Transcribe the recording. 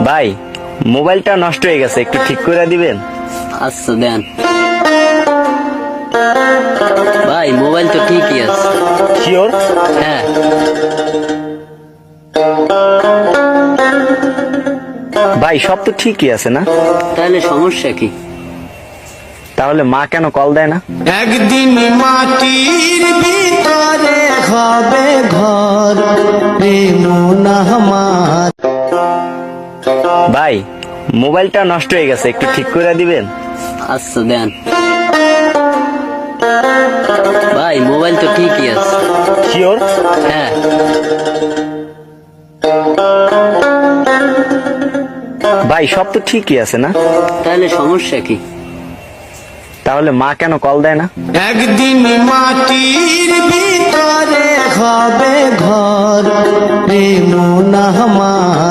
ভাই, মোবাইলটা নষ্ট হয়ে গেছে, একটু ঠিক করে দিবেন? আচ্ছা দেন। ভাই মোবাইল তো ঠিকই আছে। শিওর? হ্যাঁ। ভাই, সব তো ঠিকই আছে না? তাহলে সমস্যা কি? তাহলে মা কেন কল দেয় না? একদিন মাটির ভিতরে হবে ঘর রে মন আমার। ভাই, মোবাইলটা নষ্ট হয়ে গেছে, একটু ঠিক করে দিবেন? আচ্ছা দেন। ভাই মোবাইল তো ঠিকই আছে। শিওর? হ্যাঁ। ভাই, সব তো ঠিকই আছে না? তাহলে সমস্যা কি? তাহলে মা কেন কল দেয় না? একদিন মাটির ভিতরে হবে ঘর রে মন আমার।